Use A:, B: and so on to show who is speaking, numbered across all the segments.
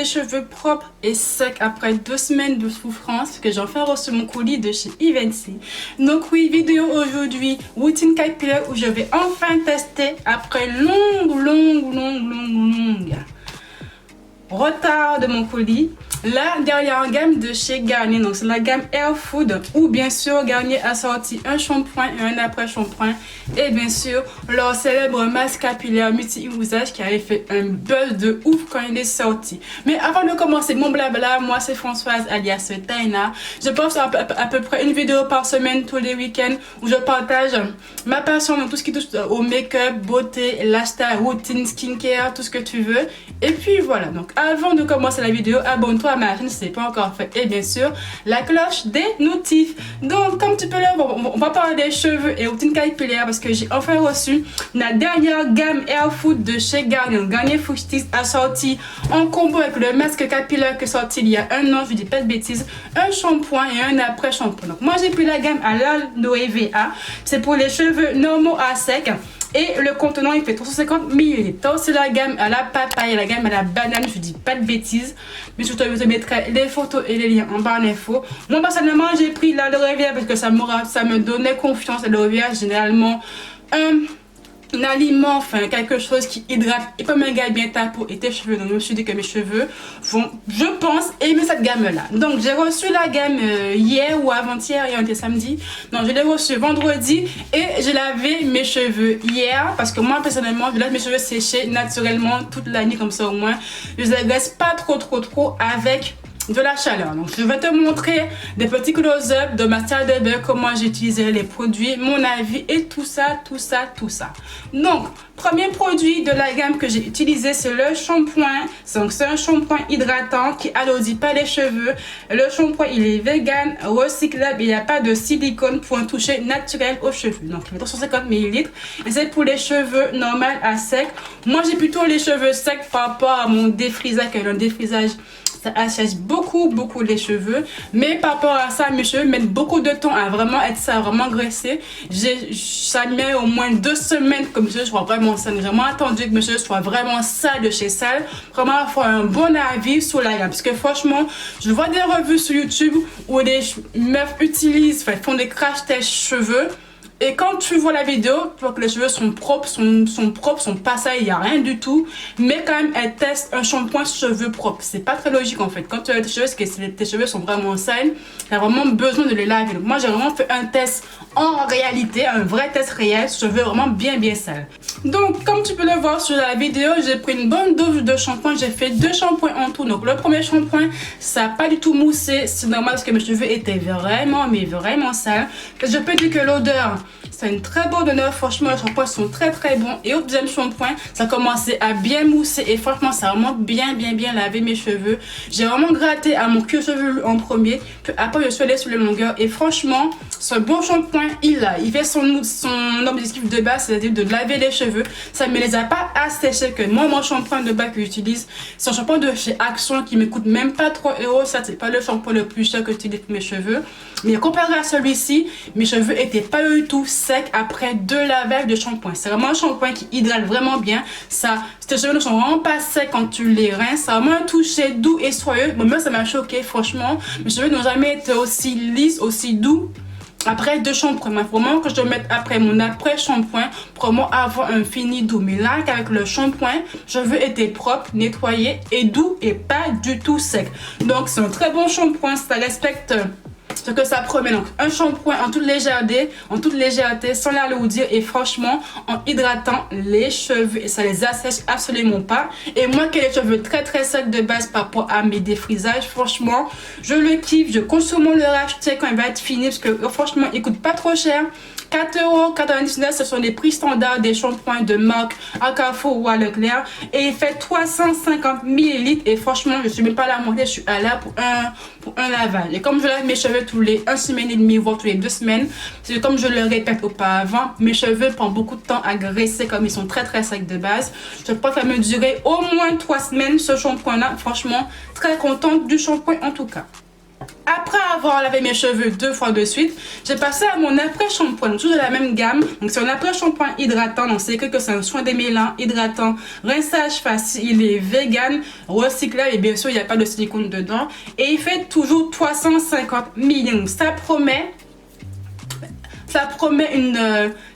A: cheveux propres et secs après 2 semaines de souffrance que j'ai enfin reçu mon colis de chez Eventy. Donc oui, vidéo aujourd'hui, routine capillaire où je vais enfin tester après longue retard de mon colis la dernière gamme de chez Garnier. Donc c'est la gamme Air Food où bien sûr Garnier a sorti un shampoing et un après shampoing et bien sûr leur célèbre masque capillaire multi-usage qui avait fait un buzz de ouf quand il est sorti. Mais avant de commencer mon blabla, moi c'est Françoise alias Taina. Je poste à peu près une vidéo par semaine tous les week-ends où je partage ma passion dans tout ce qui touche au make-up, beauté, lifestyle, routine, skincare, tout ce que tu veux. Et puis voilà, donc avant de commencer la vidéo, abonne-toi à ma chaîne si ce n'est pas encore fait et bien sûr la cloche des notifs. Donc comme tu peux le voir, on va parler des cheveux et routine capillaire parce que j'ai enfin reçu la dernière gamme Air Food de chez Garnier. Garnier Fructis a sorti en combo avec le masque capillaire qui est sorti il y a un an, je dis pas de bêtises, un shampoing et un après shampoing. Donc moi j'ai pris la gamme à l'aloe vera, c'est pour les cheveux normaux à sec. Et le contenant il fait 350 ml. C'est la gamme à la papaye, la gamme à la banane, je dis pas de bêtises. Mais je te mettrai les photos et les liens en barre d'infos. Moi personnellement j'ai pris l'aloe vera parce que ça me donnait confiance. L'aloe vera généralement un aliment, enfin quelque chose qui hydrate et peut m'égaler bien ta peau et tes cheveux. Donc je me suis dit que mes cheveux vont, je pense, aimer cette gamme là. Donc j'ai reçu la gamme hier ou avant-hier, hier on était samedi. Donc je l'ai reçu vendredi et j'ai lavé mes cheveux hier parce que moi personnellement je laisse mes cheveux sécher naturellement toute la nuit comme ça au moins. Je les agresse pas trop avec de la chaleur. Donc je vais te montrer des petits close-up de ma salle de bain, comment j'ai utilisé les produits, mon avis et tout ça. Donc premier produit de la gamme que j'ai utilisé, c'est le shampoing. Donc c'est un shampoing hydratant qui alourdit pas les cheveux. Le shampoing il est vegan, recyclable, il n'y a pas de silicone pour un toucher naturel aux cheveux. Donc il fait 350 ml et c'est pour les cheveux normaux à sec. Moi j'ai plutôt les cheveux secs par rapport à mon défrisage, que le défrisage ça assèche beaucoup les cheveux, mais par rapport à ça mes cheveux mettent beaucoup de temps à vraiment être ça, vraiment graissé. Ça met au moins 2 semaines que mes cheveux soient vraiment sales. J'ai vraiment attendu que mes cheveux soient vraiment sales de chez sale, vraiment avoir un bon avis sur la gamme, parce que franchement je vois des revues sur YouTube où des meufs utilisent, font des crash tests cheveux. Et quand tu vois la vidéo, tu vois que les cheveux sont propres, sont pas sales, il n'y a rien du tout. Mais quand même, elles testent un shampoing cheveux propres. C'est pas très logique en fait. Quand tu as tes cheveux, c'est que tes cheveux sont vraiment sales, tu as vraiment besoin de les laver. Donc moi, j'ai vraiment fait un test en réalité, un vrai test réel, cheveux vraiment bien sales. Donc, comme tu peux le voir sur la vidéo, j'ai pris une bonne dose de shampoing. J'ai fait 2 shampoings en tout. Donc le premier shampoing, ça n'a pas du tout moussé. C'est normal parce que mes cheveux étaient vraiment sales. Je peux dire que l'odeur, c'est une très bonne odeur, franchement les shampoings sont très bons. Et au deuxième shampoing, ça commençait à bien mousser et franchement ça a vraiment bien lavé mes cheveux. J'ai vraiment gratté à mon cuir chevelu en premier, puis après je suis allée sur les longueurs et franchement ce bon shampoing il fait son objectif de base, c'est-à-dire de laver les cheveux. Ça ne me les a pas asséchés. Que moi mon shampoing de base que j'utilise, c'est un shampoing de chez Action qui me coûte même pas 3 €. Ça c'est pas le shampoing le plus cher que j'utilise pour mes cheveux, mais comparé à celui-ci, mes cheveux étaient pas du tout sec après 2 lavages de shampoing. C'est vraiment un shampoing qui hydrate vraiment bien. Tes cheveux ne sont vraiment pas secs quand tu les rinces. C'est vraiment un toucher doux et soyeux. Moi ça m'a choqué franchement. Mes cheveux n'ont jamais été aussi lisses, aussi doux après 2 shampoings. Il faut vraiment que je mette après mon après shampoing pour vraiment avoir un fini doux. Mais là avec le shampoing, mes cheveux étaient propres, nettoyés et doux et pas du tout secs. Donc c'est un très bon shampoing, ça respecte ce que ça promet. Donc un shampoing en toute légèreté sans l'alourdir et franchement en hydratant les cheveux et ça les assèche absolument pas. Et moi qui ai les cheveux très secs de base par rapport à mes défrisages, franchement je le kiffe. Je compte sûrement le racheter quand il va être fini parce que franchement il coûte pas trop cher. 4,99 €, ce sont les prix standards des shampoings de marque à Carrefour ou à Leclerc. Et il fait 350 ml. Et franchement, je suis même pas à la moitié, je suis à là pour un lavage. Et comme je lave mes cheveux tous les 1 semaine et demie, voire tous les 2 semaines, c'est comme je le répète auparavant, mes cheveux prennent beaucoup de temps à graisser comme ils sont très secs de base. Je pense que ça me durer au moins 3 semaines ce shampoing là. Franchement, très contente du shampoing en tout cas. Après avoir lavé mes cheveux 2 fois de suite, j'ai passé à mon après-shampoing, toujours de la même gamme. Donc c'est un après-shampoing hydratant, donc c'est écrit que c'est un soin démêlant, hydratant, rinçage facile, il est vegan, recyclable et bien sûr il n'y a pas de silicone dedans. Et il fait toujours 350 ml.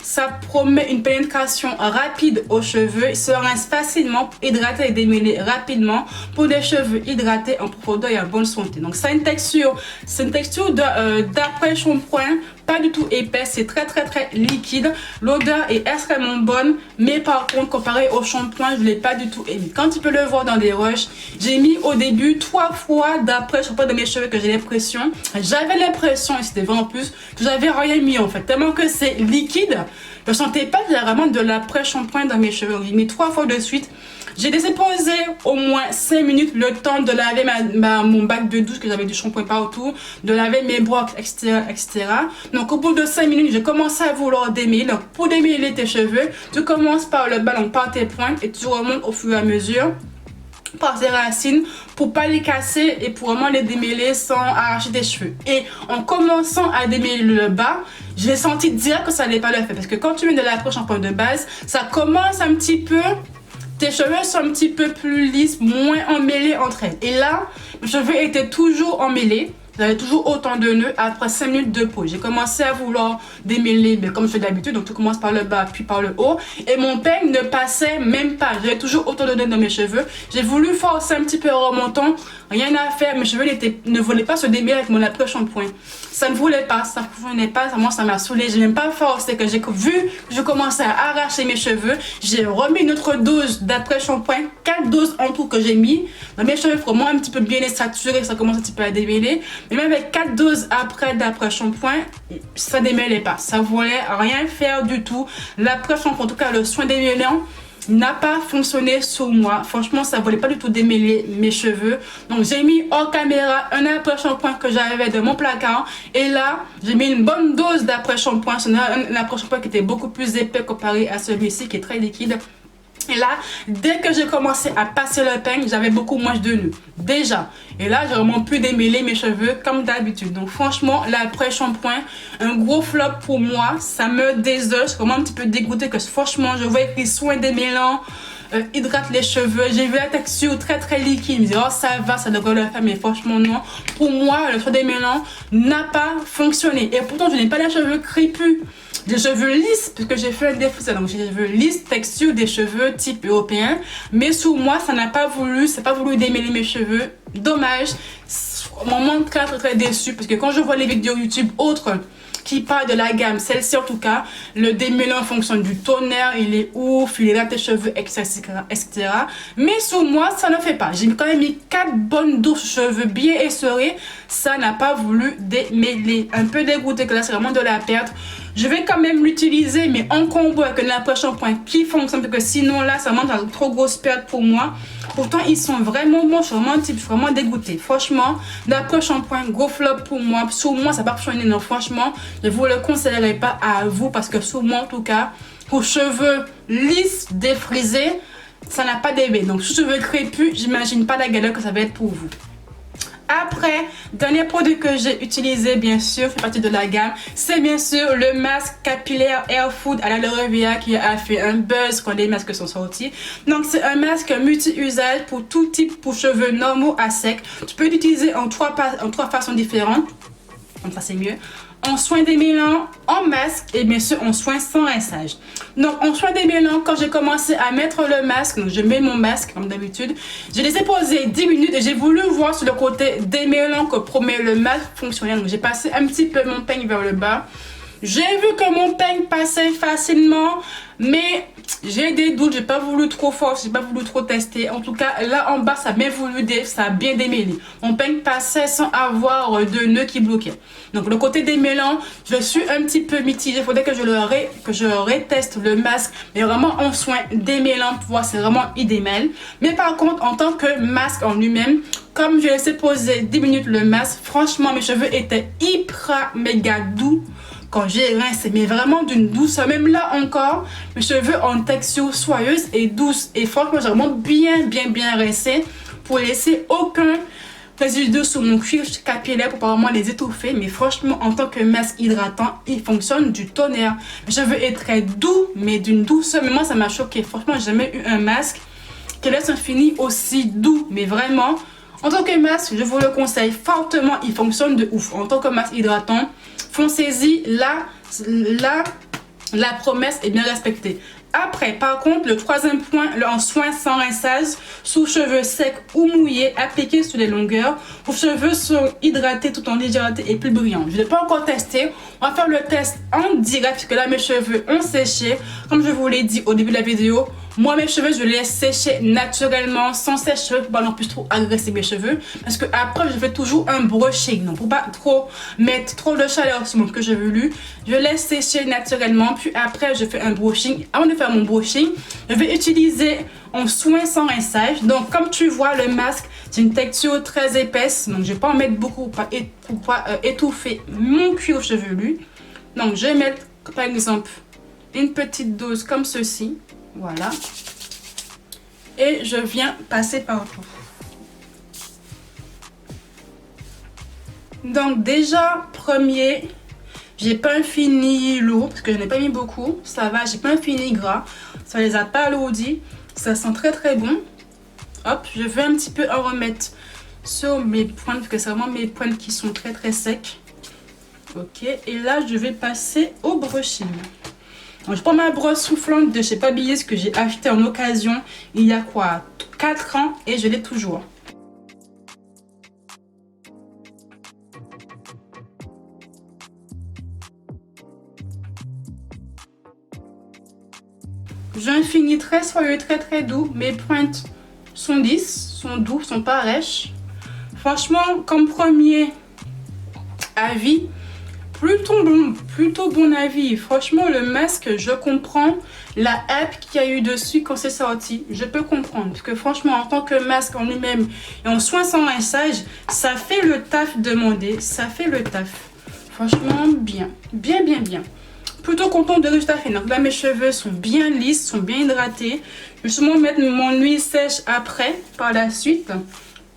A: Ça promet une pénétration rapide aux cheveux. Il se rince facilement, hydrater et démêler rapidement pour des cheveux hydratés en profondeur et en bonne santé. Donc c'est une texture d'après shampoing, pas du tout épaisse, c'est très liquide. L'odeur est extrêmement bonne, mais par contre comparé au shampoing, je l'ai pas du tout aimé. Quand tu peux le voir dans des rushs, j'ai mis au début 3 fois d'après shampoing dans mes cheveux que j'avais l'impression, et c'était vraiment plus, que j'avais rien mis en fait, tellement que c'est liquide. Je ne sentais pas vraiment de l'après-shampoing dans mes cheveux. J'ai mis 3 fois de suite. J'ai laissé poser au moins 5 minutes le temps de laver mon bac de douche, que j'avais du shampoing partout, de laver mes brocs, etc. Donc au bout de 5 minutes, j'ai commencé à vouloir démêler. Donc pour démêler tes cheveux, tu commences par le bas, donc par tes pointes, et tu remontes au fur et à mesure par ses racines pour pas les casser et pour vraiment les démêler sans arracher tes cheveux. Et en commençant à démêler le bas, j'ai senti direct que ça n'allait pas le faire, parce que quand tu mets de l'après-shampoing de base, ça commence un petit peu, tes cheveux sont un petit peu plus lisses, moins emmêlés entre elles. Et là, mes cheveux étaient toujours emmêlés. J'avais toujours autant de nœuds après 5 minutes de pause. J'ai commencé à vouloir démêler, mais comme je fais d'habitude, donc tu commences par le bas puis par le haut. Et mon peigne ne passait même pas. J'avais toujours autant de nœuds dans mes cheveux. J'ai voulu forcer un petit peu en remontant. Rien à faire. Mes cheveux ne voulaient pas se démêler avec mon après-shampoing. Ça ne voulait pas. Ça ne fonctionnait pas. Moi, ça m'a saoulé. J'ai même pas forcé. Que j'ai vu que je commençais à arracher mes cheveux. J'ai remis une autre dose d'après-shampoing. 4 doses en tout que j'ai mis dans mes cheveux. Vraiment un petit peu bien les saturer. Ça commence un petit peu à démêler. Et même avec 4 doses d'après-shampoing, ça démêlait pas. Ça voulait rien faire du tout. L'après-shampoing, en tout cas le soin démêlant, n'a pas fonctionné sur moi. Franchement, ça voulait pas du tout démêler mes cheveux. Donc j'ai mis hors caméra un après-shampoing que j'avais dans mon placard. Et là, j'ai mis une bonne dose d'après-shampoing. C'est un après-shampoing qui était beaucoup plus épais comparé à celui-ci qui est très liquide. Et là, dès que j'ai commencé à passer le peigne, j'avais beaucoup moins de nœuds. Déjà. Et là, j'ai vraiment pu démêler mes cheveux comme d'habitude. Donc franchement, l'après-shampoing, un gros flop pour moi. Ça me désole. Je suis vraiment un petit peu dégoûtée que franchement, je vois écrit soin démêlant, hydrate les cheveux. J'ai vu la texture très liquide. Je me dis, oh ça va, ça devrait le faire. Mais franchement, non. Pour moi, le soin démêlant n'a pas fonctionné. Et pourtant, je n'ai pas les cheveux crépus. Des cheveux lisses, puisque j'ai fait un défrisage, donc j'ai des cheveux lisses, texture des cheveux type européen, mais sous moi ça n'a pas voulu, démêler mes cheveux, dommage, vraiment très déçu, parce que quand je vois les vidéos YouTube autres qui parlent de la gamme, celle-ci en tout cas, le démêlant en fonction du tonnerre, il est ouf, il hydrate tes cheveux, etc. Mais sous moi, ça ne fait pas. J'ai quand même mis 4 bonnes douces cheveux bien essorés, ça n'a pas voulu démêler. Un peu dégoûté que là, c'est vraiment de la perte. Je vais quand même l'utiliser, mais en combo avec un après-shampoing qui fonctionne, parce que sinon là, ça manque une trop grosse perte pour moi. Pourtant, ils sont vraiment bons, je suis vraiment dégoûtée. Franchement, l'après-shampoing, gros flop pour moi. Sur moi, ça n'a pas fonctionné, non, franchement, je ne vous le conseillerais pas à vous, parce que sur moi, en tout cas, pour cheveux lisses, défrisés, ça n'a pas d'effet. Donc, cheveux crépus, j'imagine pas la galère que ça va être pour vous. Après, dernier produit que j'ai utilisé, bien sûr, fait partie de la gamme, c'est bien sûr le masque capillaire Air Food à l'aloe vera qui a fait un buzz quand les masques sont sortis. Donc c'est un masque multi-usage pour tout type, pour cheveux normaux à sec. Tu peux l'utiliser en trois façons différentes, comme ça c'est mieux. En soin démêlant, en masque et bien sûr en soin sans rinçage. Donc en soin démêlant, quand j'ai commencé à mettre le masque, donc je mets mon masque comme d'habitude, j'ai laissé poser 10 minutes et j'ai voulu voir sur le côté démêlant que promet le masque fonctionnait. Donc j'ai passé un petit peu mon peigne vers le bas. J'ai vu que mon peigne passait facilement, mais j'ai des doutes, j'ai pas voulu trop forcer, j'ai pas voulu trop tester. En tout cas, là en bas, ça a bien ça a bien démêlé. Mon peigne passait sans avoir de nœuds qui bloquaient. Donc le côté démêlant, je suis un petit peu mitigée. Il faudrait que je reteste le masque, mais vraiment en soin démêlant pour voir si vraiment il démêle. Mais par contre, en tant que masque en lui-même, comme je laissé poser 10 minutes le masque, franchement mes cheveux étaient hyper méga doux quand j'ai rincé, mais vraiment d'une douceur. Même là encore, mes cheveux ont texture soyeuse et douce. Et franchement, j'ai vraiment bien rincé pour laisser résidus sur mon cuir capillaire pour pas vraiment les étouffer. Mais franchement, en tant que masque hydratant, il fonctionne du tonnerre. Mes cheveux est très doux, mais d'une douceur. Mais moi, ça m'a choqué. Franchement, j'ai jamais eu un masque qui laisse un fini aussi doux. Mais vraiment, en tant que masque, je vous le conseille fortement. Il fonctionne de ouf. En tant que masque hydratant, foncez-y. La promesse est bien respectée. Après, par contre, le troisième point, en soin sans rinçage, sous cheveux secs ou mouillés, appliqués sur les longueurs. Vos cheveux sont hydratés tout en légèreté et plus brillants. Je ne l'ai pas encore testé. On va faire le test en direct parce que là, mes cheveux ont séché. Comme je vous l'ai dit au début de la vidéo, moi, mes cheveux, je les laisse sécher naturellement, sans sèche-cheveux, pour pas non plus trop agresser mes cheveux. Parce que après, je fais toujours un brushing. Donc, pour pas trop mettre trop de chaleur sur mon cuir chevelu, je laisse sécher naturellement. Puis après, je fais un brushing. Avant de faire mon brushing, je vais utiliser un soin sans rinçage. Donc, comme tu vois, le masque, c'est une texture très épaisse. Donc, je ne vais pas en mettre beaucoup pour pas étouffer mon cuir chevelu. Donc, je vais mettre, par exemple, une petite dose comme ceci. Voilà. Et je viens passer partout. Donc déjà, premier, j'ai pas un fini lourd parce que je n'ai pas mis beaucoup. Ça va, j'ai pas un fini gras. Ça les a pas alourdis. Ça sent très très bon. Hop, je vais un petit peu en remettre sur mes pointes parce que c'est vraiment mes pointes qui sont très très secs. Ok, et là je vais passer au brushing. Donc, je prends ma brosse soufflante de chez Babyliss que j'ai acheté en occasion il y a quoi 4 ans et je l'ai toujours. J'ai un fini très soyeux, très très doux. Mes pointes sont lisses, sont doux, sont pas rêches. Franchement, comme premier avis, plutôt bon avis. Franchement, le masque, je comprends la hype qu'il y a eu dessus quand c'est sorti. Je peux comprendre. Parce que franchement, en tant que masque en lui-même et en soin sans rinçage, ça fait le taf demandé. Ça fait le taf. Franchement, bien. Bien, bien, bien. Plutôt contente de résultat final. Donc là, mes cheveux sont bien lisses, sont bien hydratés. Je vais sûrement mettre mon huile sèche après, par la suite.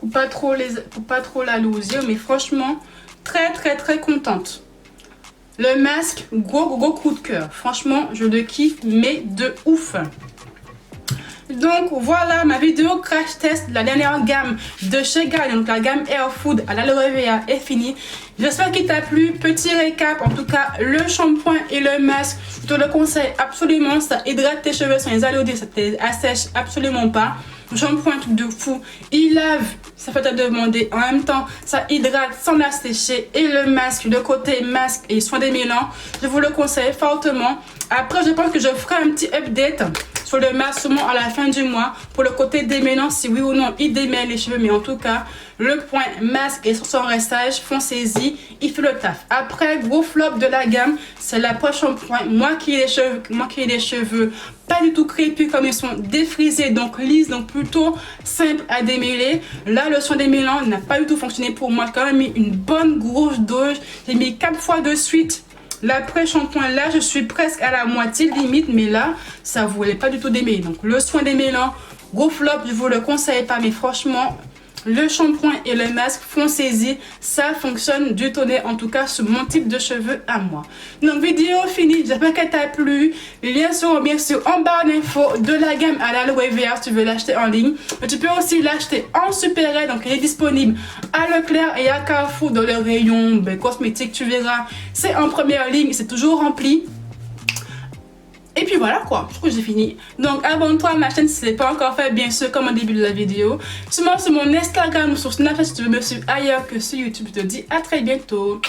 A: Pour pas trop l'alourdir. Mais franchement, très, très, très contente. Le masque, gros coup de cœur. Franchement, je le kiffe, mais de ouf. Donc voilà, ma vidéo crash test de la dernière gamme de chez Garnier, donc la gamme Air Food à l'aloe vera est finie. J'espère qu'il t'a plu. Petit récap, en tout cas, le shampoing et le masque, je te le conseille absolument. Ça hydrate tes cheveux sans les alourdir, ça te les assèche absolument pas. Le shampoing, truc de fou, il lave, ça fait à demander. En même temps, ça hydrate sans la sécher. Et le masque, le côté masque et soin démêlant, je vous le conseille fortement. Après, je pense que je ferai un petit update sur le masque seulement à la fin du mois pour le côté démêlant, si oui ou non il démêle les cheveux. Mais en tout cas, le point masque et sans rinçage, foncez-y, il fait le taf. Après, gros flop de la gamme, c'est la poche shampoing. Moi qui ai les cheveux pas du tout crépus, comme ils sont défrisés, donc lisses, donc plutôt simple à démêler. Là, le soin démêlant n'a pas du tout fonctionné pour moi. J'ai quand même mis une bonne grosse dose. J'ai mis 4 fois de suite l'après-shampoing. Là, je suis presque à la moitié limite, mais là, ça voulait pas du tout démêler. Donc, le soin démêlant, gros flop, je vous le conseille pas, mais franchement, le shampoing et le masque, foncez-y, ça fonctionne du tonnerre, en tout cas sur mon type de cheveux à moi. Donc vidéo finie, j'espère qu'elle t'a plu. Les liens seront bien sûr en barre d'infos de la gamme à l'aloe vera si tu veux l'acheter en ligne. Mais tu peux aussi l'acheter en Super Aide, donc il est disponible à Leclerc et à Carrefour dans le rayon cosmétique, tu verras. C'est en première ligne, c'est toujours rempli. Et puis voilà quoi, je crois que j'ai fini. Donc abonne-toi à ma chaîne si ce n'est pas encore fait, bien sûr, comme au début de la vidéo. Suis-moi sur mon Instagram ou sur Snapchat si tu veux me suivre ailleurs que sur YouTube. Je te dis à très bientôt.